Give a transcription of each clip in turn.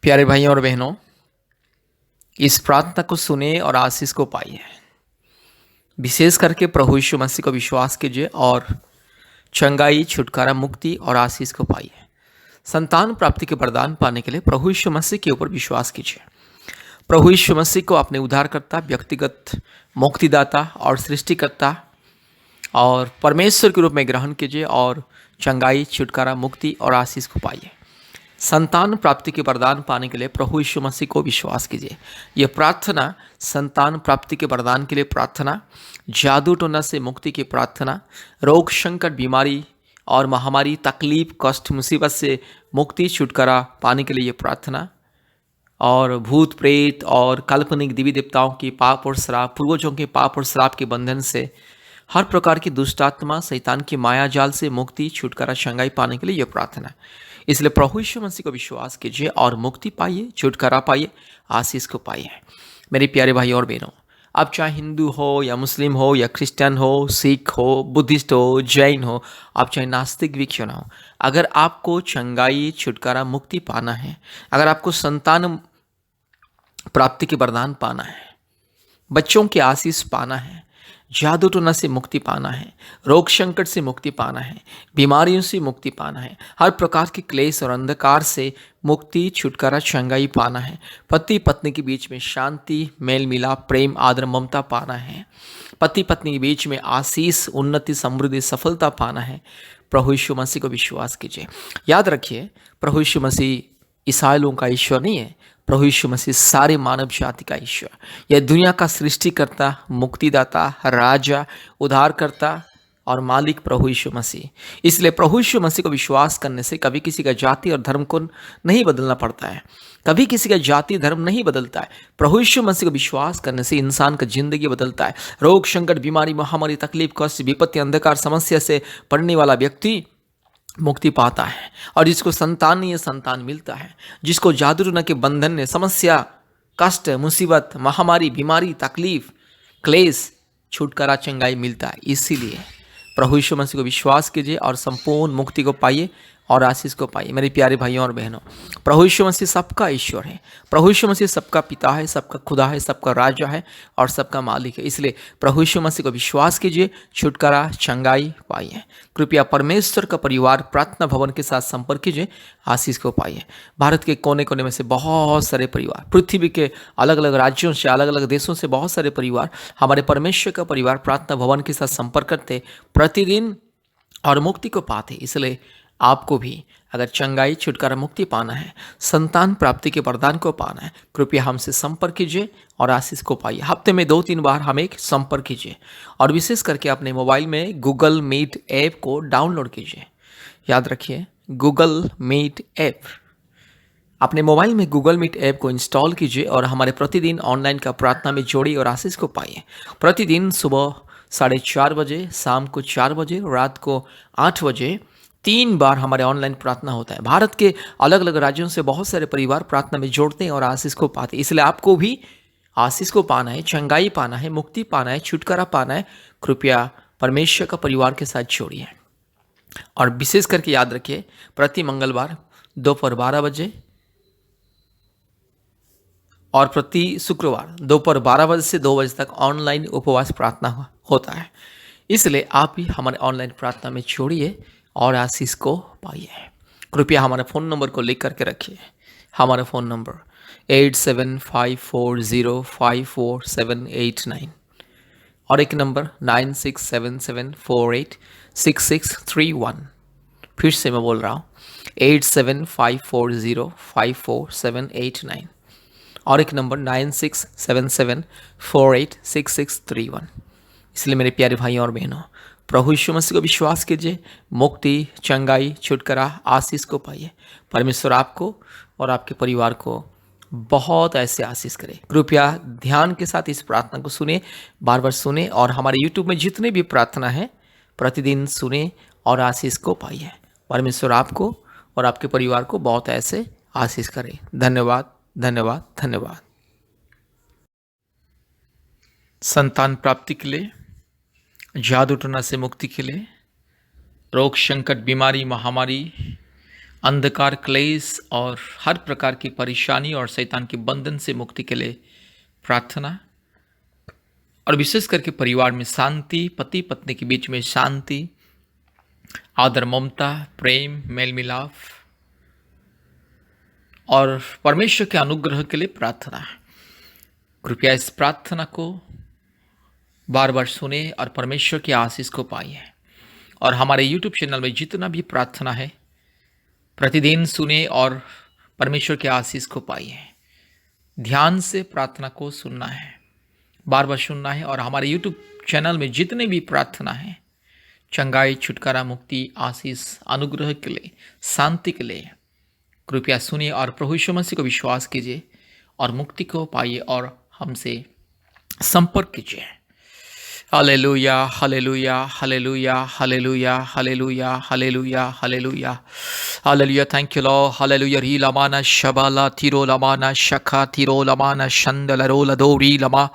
प्यारे भाइयों और बहनों, इस प्रार्थना को सुने और आशीष को पाइए। विशेष करके प्रभु यीशु मसीह को विश्वास कीजिए और चंगाई, छुटकारा, मुक्ति और आशीष को पाइए। संतान प्राप्ति के वरदान पाने के लिए प्रभु यीशु मसीह के ऊपर विश्वास कीजिए। प्रभु यीशु मसीह को अपने उद्धारकर्ता, व्यक्तिगत मुक्तिदाता और सृष्टिकर्ता और परमेश्वर के रूप में ग्रहण कीजिए और चंगाई, छुटकारा, मुक्ति और आशीष को पाइए। संतान प्राप्ति के वरदान पाने के लिए प्रभु यीशु मसीह को विश्वास कीजिए। यह प्रार्थना संतान प्राप्ति के वरदान के लिए प्रार्थना, जादू टोना से मुक्ति की प्रार्थना, रोग, संकट, बीमारी और महामारी, तकलीफ, कष्ट, मुसीबत से मुक्ति, छुटकारा पाने के लिए यह प्रार्थना, और भूत प्रेत और काल्पनिक देवी देवताओं की पाप और श्राप, पूर्वजों के पाप और श्राप के बंधन से, हर प्रकार की दुष्टात्मा, शैतान की माया जाल से मुक्ति, छुटकारा, चंगाई पाने के लिए यह प्रार्थना। इसलिए प्रभु यीशु मसीह को विश्वास कीजिए और मुक्ति पाइए, छुटकारा पाइए, आशीष को पाइए। मेरे प्यारे भाई और बहनों, आप चाहे हिंदू हो या मुस्लिम हो या क्रिश्चियन हो, सिख हो, बुद्धिस्ट हो, जैन हो, आप चाहे नास्तिक भी क्यों ना हो, अगर आपको चंगाई, छुटकारा, मुक्ति पाना है, अगर आपको संतान प्राप्ति के वरदान पाना है, बच्चों की आशीष पाना है, जादू टोना से मुक्ति पाना है, रोग संकट से मुक्ति पाना है, बीमारियों से मुक्ति पाना है, हर प्रकार के क्लेश और अंधकार से मुक्ति, छुटकारा, चंगाई पाना है, पति पत्नी के बीच में शांति, मेल मिलाप, प्रेम, आदर, ममता पाना है, पति पत्नी के बीच में आशीष, उन्नति, समृद्धि, सफलता पाना है, प्रभु यीशु मसीह को विश्वास कीजिए। याद रखिए, प्रभु यीशु मसीह ईसाई लोगों का ईश्वर नहीं है। प्रभु यीशु मसीह सारे मानव जाति का ईश्वर, यह दुनिया का सृष्टिकर्ता, मुक्तिदाता, राजा, उद्धारकर्ता और मालिक प्रभु यीशु मसीह। इसलिए प्रभु यीशु मसीह को विश्वास करने से कभी किसी का जाति और धर्म को नहीं बदलना पड़ता है, कभी किसी का जाति धर्म नहीं बदलता है। प्रभु यीशु मसीह को विश्वास करने से इंसान का जिंदगी बदलता है। रोग, संकट, बीमारी, महामारी, तकलीफ, कष्ट, विपत्ति, अंधकार, समस्या से पड़ने वाला व्यक्ति मुक्ति पाता है, और जिसको संतानीय संतान मिलता है, जिसको जादू टोना के बंधन ने, समस्या, कष्ट, मुसीबत, महामारी, बीमारी, तकलीफ, क्लेश, छुटकारा, चंगाई मिलता है। इसीलिए प्रभु यीशु मसीह को विश्वास कीजिए और संपूर्ण मुक्ति को पाइए और आशीष को पाइए। मेरे प्यारे भाइयों और बहनों, प्रभु यीशु मसीह सबका ईश्वर है, प्रभु यीशु मसीह सबका पिता है, सबका खुदा है, सबका राजा है और सबका मालिक है। इसलिए प्रभु यीशु मसीह को विश्वास कीजिए, छुटकारा, चंगाई पाइए। कृपया परमेश्वर का परिवार प्रार्थना भवन के साथ संपर्क कीजिए, आशीष को पाइए। भारत के कोने कोने में से बहुत सारे परिवार, पृथ्वी के अलग अलग राज्यों से, अलग अलग देशों से बहुत सारे परिवार हमारे परमेश्वर का परिवार प्रार्थना भवन के साथ संपर्क करते प्रतिदिन और मुक्ति को पाते। इसलिए आपको भी अगर चंगाई, छुटकारा, मुक्ति पाना है, संतान प्राप्ति के वरदान को पाना है, कृपया हमसे संपर्क कीजिए और आशीष को पाइए। हफ्ते में 2-3 बार हमें संपर्क कीजिए और विशेष करके अपने मोबाइल में गूगल मीट ऐप को डाउनलोड कीजिए। याद रखिए, गूगल मीट ऐप, अपने मोबाइल में गूगल मीट ऐप को इंस्टॉल कीजिए और हमारे प्रतिदिन ऑनलाइन का प्रार्थना में जोड़िए और आशीष को पाइए। प्रतिदिन सुबह 4:30 बजे, शाम को 4 बजे, रात को 8 बजे 3 बार हमारे ऑनलाइन प्रार्थना होता है। भारत के अलग अलग राज्यों से बहुत सारे परिवार प्रार्थना में जोड़ते हैं और आशीष को पाते हैं। इसलिए आपको भी आशीष को पाना है, चंगाई पाना है, मुक्ति पाना है, छुटकारा पाना है, कृपया परमेश्वर का परिवार के साथ जोड़िए। और विशेष करके याद रखिए, प्रति मंगलवार दोपहर 12 बजे और प्रति शुक्रवार दोपहर 12 बजे से 2 बजे तक ऑनलाइन उपवास प्रार्थना होता है। इसलिए आप भी हमारे ऑनलाइन प्रार्थना में जोड़िए और आशीष को पाइए। कृपया हमारे फ़ोन नंबर को लिख करके रखिए। हमारा फ़ोन नंबर 8754054789 और एक नंबर 9677486631। फिर से मैं बोल रहा हूँ 8754054789 और एक नंबर 9677486631। इसलिए मेरे प्यारे भाइयों और बहनों, प्रभु यीशु मसीह को विश्वास कीजिए, मुक्ति, चंगाई, छुटकारा, आशीष को पाइए। परमेश्वर आपको और आपके परिवार को बहुत ऐसे आशीष करे। कृपया ध्यान के साथ इस प्रार्थना को सुने, बार बार सुने और हमारे यूट्यूब में जितने भी प्रार्थना है प्रतिदिन सुने और आशीष को पाइए। परमेश्वर आपको और आपके परिवार को बहुत ऐसे आशीष करे। धन्यवाद, धन्यवाद, धन्यवाद। संतान प्राप्ति के लिए, जादू टोना से मुक्ति के लिए, रोग, संकट, बीमारी, महामारी अंधकार, क्लेश और हर प्रकार की परेशानी और शैतान के बंधन से मुक्ति के लिए प्रार्थना, और विशेष करके परिवार में शांति, पति पत्नी के बीच में शांति, आदर, ममता, प्रेम, मेल मिलाप और परमेश्वर के अनुग्रह के लिए प्रार्थना। कृपया इस प्रार्थना को बार बार सुने और परमेश्वर की आशीष को पाइए। और हमारे YouTube चैनल में जितना भी प्रार्थना है प्रतिदिन सुने और परमेश्वर के आशीष को पाइए। ध्यान से प्रार्थना को सुनना है, बार बार सुनना है। और हमारे YouTube चैनल में जितने भी प्रार्थना है चंगाई, छुटकारा, मुक्ति, आशीष, अनुग्रह के लिए, शांति के लिए, कृपया सुनिए और प्रभु यीशु मसीह को विश्वास कीजिए और मुक्ति को पाइए और हमसे संपर्क कीजिए। Hallelujah, hallelujah, hallelujah, hallelujah, hallelujah, hallelujah, hallelujah, hallelujah. Thank you Lord. Hallelujah. री लमाना शबाला तिरो लमाना शखा तिरो लमाना शंदल रोला दोरी लमा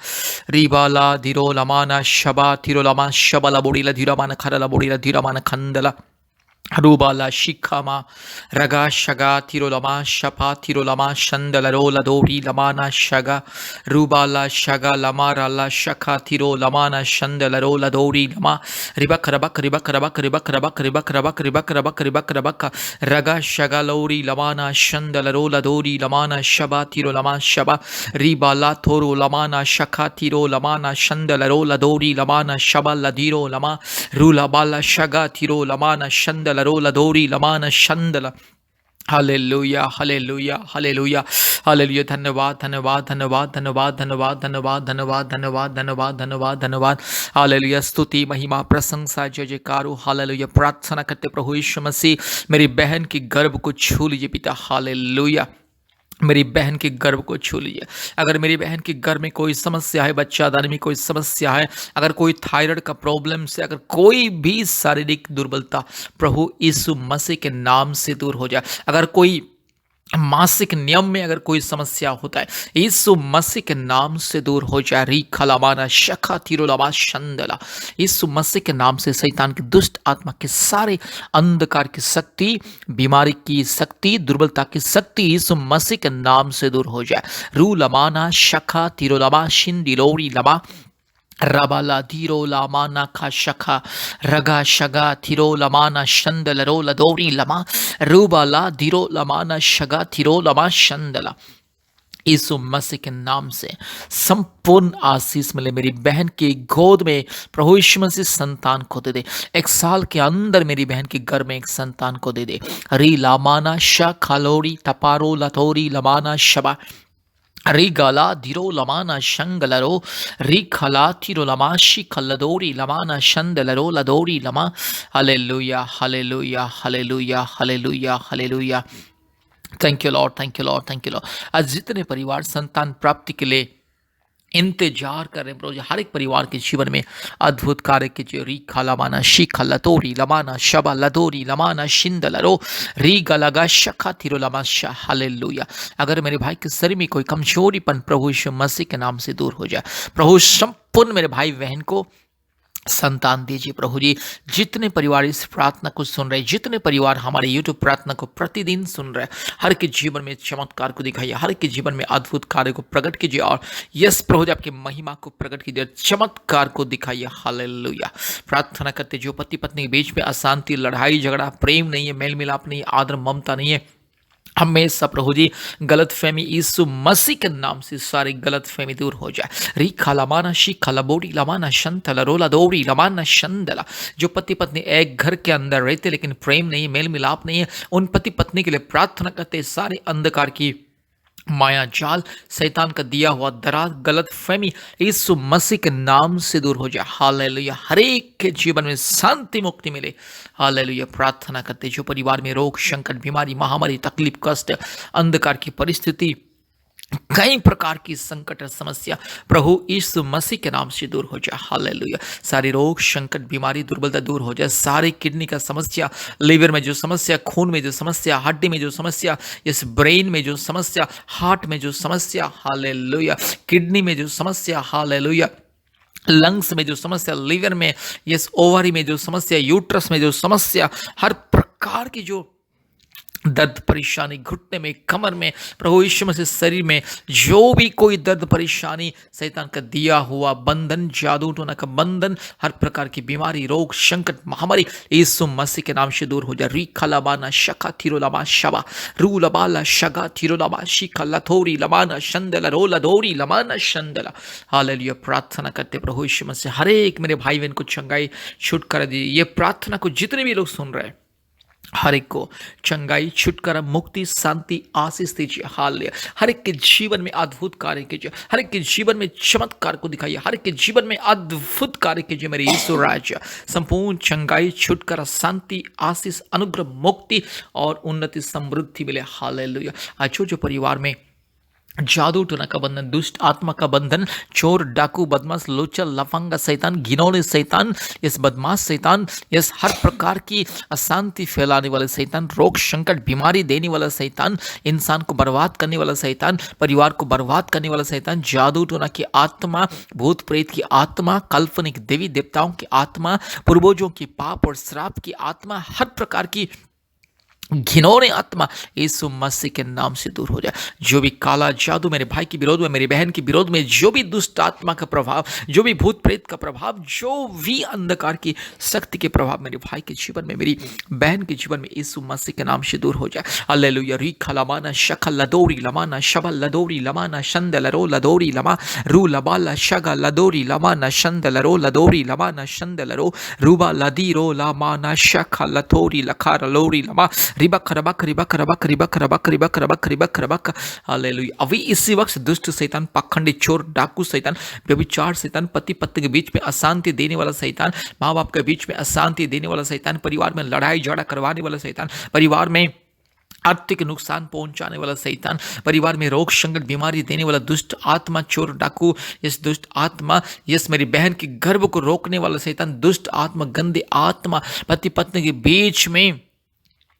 रीबाला दिरो लमाना शबा तिरो लमा शबला बोड़ीला धीरमाना खरला बोड़ीला धीरमाना खंदला रूबाला शिखामा रगा शगा तिरोलमा शपा तिरोलमा शंदल रोला दोरी लमाना शगा रूबाला शगा लमाराला शखा तिरो लमाना शंदल रोला दोरी लमा रिबक रबक रिबक रबक रिबक रबक रिबक रबक रिबक रबक रिबक रबक रगा शगा लोरी लमाना शंदल रोला दोरी लमाना शबा तिरो लमा शबा रिबाला थोरो लमाना शखा तिरो लमाना शंदल रोला दोरी लमाना शबा लदीरो लमा रूला बाला शगा तिरो लमाना शंदल रोला दोरी लमाना शंदला। Hallelujah, hallelujah, hallelujah, hallelujah. धन्यवाद, धन्यवाद, धन्यवाद, धन्यवाद, धन्यवाद, धन्यवाद, धन्यवाद, धन्यवाद, धन्यवाद, धन्यवाद, धन्यवाद। हालेलुया। स्तुति, महिमा, प्रशंसा, जय जयकार हो। हालेलुया। प्रार्थना करते प्रभु यीशु मसीह मेरी बहन की गर्भ को छू लीजिए पिता। हालेलुया। मेरी बहन के गर्भ को छू लीजिए। अगर मेरी बहन के गर्भ में कोई समस्या है, बच्चा दाने में कोई समस्या है, अगर कोई थायराइड का प्रॉब्लम से, अगर कोई भी शारीरिक दुर्बलता, प्रभु यीशु मसीह के नाम से दूर हो जाए। अगर कोई मासिक नियम में अगर कोई समस्या होता है, यीशु मसीह के नाम से दूर हो जाए। री खलामाना शखा तिरोलामा शंदला। यीशु मसीह के नाम से शैतान की दुष्ट आत्मा के सारे अंधकार की शक्ति, बीमारी की शक्ति, दुर्बलता की शक्ति यीशु मसीह के नाम से दूर हो जाए। रू लमाना शखा तिरोलामा शिंदिलोरी लमा रबाला धीरो लामाना खा शखा रगा शगा थिरो लमाना शंदल रो लदोरी लमा रूबाला धीरो लमाना शगा थिरो लमा शंदला। यीशु मसीह के नाम से संपूर्ण आशीष मिले। मेरी बहन की गोद में प्रभु यीशु मसीह संतान को दे दे। 1 साल के अंदर मेरी बहन के घर में एक संतान को दे दे। री लामाना शा खालोरी टपारो लथोरी लमाना शबा री गाला धीरो लमाना शंगलरो री खला तिरो लमा she खल्लदोरी लमाना शंदलरो लदोरी Lama. Hallelujah, hallelujah, hallelujah, hallelujah, hallelujah. Thank you Lord, thank you Lord, thank you Lord. आज जितने परिवार संतान प्राप्ति के लिए इंतजार कर रहे हैं प्रभु जी, हर एक परिवार के जीवन में अद्भुत कार्य कीजिए। री खालामाना शी खल्लतोरी लमाना शबा लदोरी लमाना शिंदलरो री गलगा शखा तिरो लमा शा। हालेलुया। अगर मेरे भाई के शरीर में कोई कमजोरीपन प्रभु यीशु मसीह के नाम से दूर हो जाए। प्रभु संपूर्ण मेरे भाई बहन को संतान दीजिए प्रभु जी। जितने परिवार इस प्रार्थना को सुन रहे, जितने परिवार हमारे YouTube प्रार्थना को प्रतिदिन सुन रहे, हर के जीवन में चमत्कार को दिखाइए, हर के जीवन में अद्भुत कार्य को प्रकट कीजिए और यस प्रभु जी आपकी महिमा को प्रकट कीजिए, चमत्कार को दिखाइए। हालेलुया। प्रार्थना करते जो पति पत्नी के बीच में अशांति, लड़ाई झगड़ा, प्रेम नहीं है, मेल मिलाप नहीं है, आदर ममता नहीं है, हमेशा प्रभु जी गलत फहमी यीशु मसीह के नाम से सारी गलत फहमी दूर हो जाए। री खालामाना शी खालाबोड़ी लमाना शंतला रोला दोड़ी लमाना शंदला। जो पति पत्नी एक घर के अंदर रहते लेकिन प्रेम नहीं, मेल मिलाप नहीं है, उन पति पत्नी के लिए प्रार्थना करते सारे अंधकार की माया जाल, शैतान का दिया हुआ दराज, गलत फहमी यीशु मसीह के नाम से दूर हो जाए। हालेलुया। हर एक के जीवन में शांति मुक्ति मिले। हालेलुया। प्रार्थना करते जो परिवार में रोग, संकट, बीमारी, महामारी, तकलीफ, कष्ट, अंधकार की परिस्थिति, कई प्रकार की संकट और समस्या प्रभु यीशु मसीह के नाम से दूर हो जाए। हालेलुया। सारे रोग, संकट, बीमारी, दुर्बलता दूर हो जाए। सारे किडनी का समस्या, लीवर में जो समस्या, खून में जो समस्या, हड्डी में जो समस्या, इस ब्रेन में जो समस्या, हार्ट में जो समस्या, हालेलुया, किडनी में जो समस्या, हालेलुया, लंग्स में जो समस्या, लीवर में, यस ओवरी में जो समस्या, यूट्रस में जो समस्या, हर प्रकार की जो दर्द परेशानी घुटने में, कमर में, प्रभु यीशु मसीह शरीर में जो भी कोई दर्द परेशानी, शैतान का दिया हुआ बंधन, जादू टोना का बंधन, हर प्रकार की बीमारी, रोग, संकट, महामारी यीशु मसीह के नाम से दूर हो जाए। रीखा लबाना शखा थिरो लबा शबा रू लबाला शगा थिरो लबा शिखा लथोरी लबाना शंदला रो लदोरी लबाना शंदला। हालेलुया। प्रार्थना करते प्रभु यीशु मसीह हर एक मेरे भाई बहन को चंगाई छुटकारा दीजिए। ये प्रार्थना को जितने भी लोग सुन रहे हैं हर एक को चंगाई, छुटकारा, मुक्ति, शांति, आशीष दीजिए। हालेलुया। हर एक के जीवन में अद्भुत कार्य कीजिए, हर एक के जीवन में चमत्कार को दिखाइए, हर एक के जीवन में अद्भुत कार्य कीजिए मेरे यीशु राजा। संपूर्ण चंगाई, छुटकारा, शांति, आशीष, अनुग्रह, मुक्ति और उन्नति, समृद्धि मिले। हालेलुया। आज जो परिवार में जादू टोना का बंधन, दुष्ट आत्मा का बंधन, चोर, डाकू, बदमाश, लोचा, लफंगा शैतान, घिनौने शैतान, इस बदमाश शैतान, इस हर प्रकार की अशांति फैलाने वाले शैतान, रोग, संकट, बीमारी देने वाला शैतान, इंसान को बर्बाद करने वाला शैतान, परिवार को बर्बाद करने वाला शैतान, जादू टोना की आत्मा, भूत प्रेत की आत्मा, काल्पनिक देवी देवताओं की आत्मा, पूर्वजों की पाप और श्राप की आत्मा, हर प्रकार की घिनौने आत्मा यीशु मसीह के नाम से दूर हो जाए। जो भी काला जादू मेरे भाई के विरोध में, मेरी बहन के विरोध में, जो भी दुष्ट आत्मा का प्रभाव, जो भी भूत प्रेत का प्रभाव, जो भी अंधकार की शक्ति के प्रभाव मेरे भाई के जीवन में, मेरी बहन के जीवन में यीशु मसीह के नाम से दूर हो जाए। हालेलुया। रीखा लमाना शखा लदोरी लमाना शबल लदोरी लमाना शंदल रो लदोरी लमा रू लबाला शगा लदोरी लमाना शंदल रो लदोरी लमाना शंदल रो रूबा लदी रो लमाना शखा लथोरी लखार लोरी लमा रिबक रबक रिबक रबक रिबक रबक रिबक रबक रिबक रबक। हालेलुया। अभी इसी वक्त दुष्ट शैतान, पाखंडी, चोर, डाकू शैतान, व्यभिचार शैतान, पति पत्नी के बीच में अशांति देने वाला शैतान, माँ बाप के बीच में अशांति देने वाला शैतान, परिवार में लड़ाई झगड़ा करवाने वाला शैतान, परिवार में आर्थिक नुकसान पहुंचाने वाला शैतान, परिवार में रोग, संकट, बीमारी देने वाला दुष्ट आत्मा, चोर, डाकू, इस दुष्ट आत्मा, यस मेरी बहन के गर्भ को रोकने वाला शैतान, दुष्ट आत्मा, गंदे आत्मा, पति पत्नी के बीच में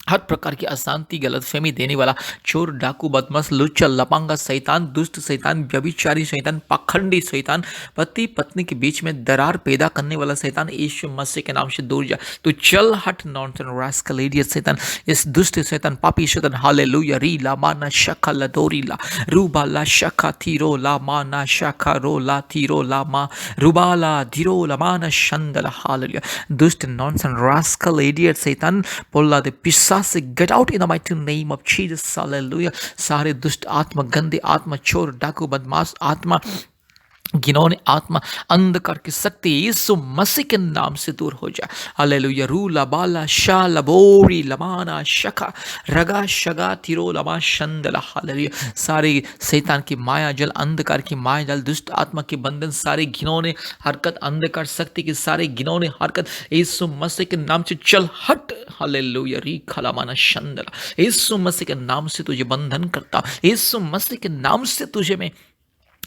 हर प्रकार की अशांति, गलतफहमी देने वाला चोर, डाकू, बदमाश, लुच्चा, लपांगा शैतान, दुष्ट शैतान, व्यभिचारी शैतान, पाखंडी शैतान, पति पत्नी के बीच में दरार पैदा करने वाला शैतान यीशु मसीह के नाम से दूर जा। तो चल हट नॉनसेंस रास्कल इडियट शैतान, इस दुष्ट शैतान, पापी शैतान। हालेलुया। री ला माना शखा लदोरी ला रूबा ला शखा थीरो ला माना शखा रो ला थीरो ला मा रूबाला धीरो ला माना शंदला। हालेलुया। दुष्ट नॉनसेंस रास्कल इडियट शैतान, पोल्ला दे पिस्सा से get out in the mighty name of Jesus. Hallelujah. सारे दुष्ट आत्मा, गंदे आत्मा, चोर, डाकू, बदमाश आत्मा, घिनौने आत्मा, अंधकार की शक्ति यीशु मसीह के नाम से दूर हो जाए। हालेलुया। रू लबाला शा लबोरी लमाना शखा रगा शगा तिरो लमा शंदला। हालेलुया। सारे शैतान की माया जल, अंधकार की माया जल, दुष्ट आत्मा के बंधन, सारे घिनौने हरकत, अंधकार शक्ति की सारे घिनौने हरकत यीशु मसीह के नाम से चल हट। हालेलुया। री खलामाना शंदला। यीशु मसीह के नाम से तुझे बंधन करता, यीशु मसीह के नाम से तुझे मैं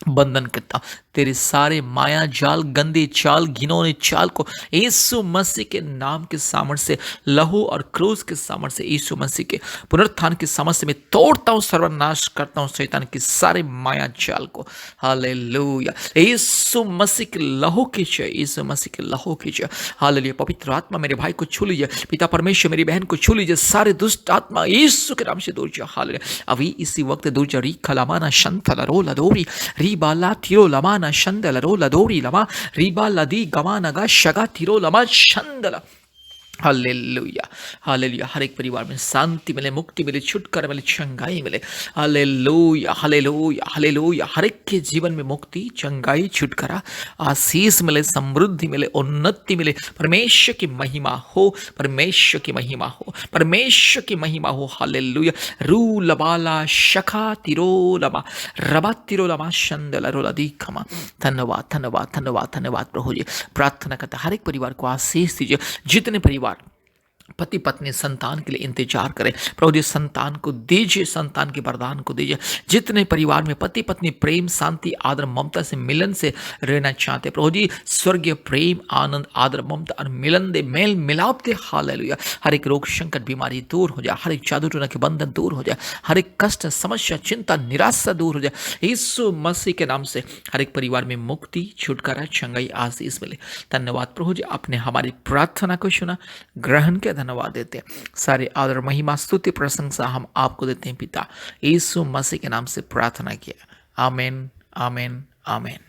बंधन करता। तेरे सारे माया जाल, गंदे चाल, घिनौने चाल को यीशु मसीह के नाम के सामर्थ्य से, लहू और क्रूस के सामर्थ्य से, यीशु मसीह के पुनरुत्थान के सामर्थ्य से मैं तोड़ता हूँ, सर्वनाश करता हूँ शैतान की सारे माया जाल को। हालेलुया। यीशु मसीह के लहू की जय, यीशु मसीह के लहू की जय। हालेलुया। पवित्र आत्मा मेरे भाई को छू लीजिए, पिता परमेश्वर मेरी बहन को छू लीजिए, सारे दुष्ट आत्मा यीशु के नाम से दूर जाओ। हालेलुया। अभी इसी वक्त दूर जा। री खलामाना शंथला रोला दोरी रीबा ला तिरो लमाना शंदला रोला दोरी लमा रीबा लदी गमानगा शगा तिरो लमा शंदला। हालेलुया। हालेलुया। हर एक परिवार में शांति मिले, मुक्ति मिले, छुटकारा मिले, चंगाई मिले। हालेलुया। हालेलुया। हालेलुया। हर एक के जीवन में मुक्ति, चंगाई, छुटकारा, आशीष मिले, समृद्धि मिले, उन्नति मिले। परमेश्वर की महिमा हो, परमेश्वर की महिमा हो, परमेश्वर की महिमा हो। हालेलुया। रू लबाला शखा तिरो लमा रबा तिरो लमा शंदला रोला दीखमा। धन्यवाद, धन्यवाद, धन्यवाद, धन्यवाद प्रभु जी। प्रार्थना करता हर एक परिवार को आशीष दीजिए। जितने परिवार पति पत्नी संतान के लिए इंतजार करें, प्रभु जी संतान को दीजिए, संतान के वरदान को दीजिए। जितने परिवार में पति पत्नी प्रेम, शांति, आदर, ममता से, मिलन से रहना चाहते, प्रभु जी स्वर्गीय प्रेम, आनंद, आदर, ममता और मिलन दे, मेल मिलाप दे। हालेलुया। हर एक रोग, संकट, बीमारी दूर हो जाए, हर एक जादू टोना के बंधन दूर हो जाए, हर एक कष्ट, समस्या, चिंता, निराशा दूर हो जाए। यीशु मसीह के नाम से हर एक परिवार में मुक्ति, छुटकारा, चंगाई, आशीष मिले। धन्यवाद प्रभु जी, आपने हमारी प्रार्थना को सुना, ग्रहण किया। धन्यवाद देते हैं। सारे आदर महिमा स्तुति प्रशंसा हम आपको देते हैं पिता, यीशु मसीह के नाम से प्रार्थना किया। आमीन, आमीन, आमीन।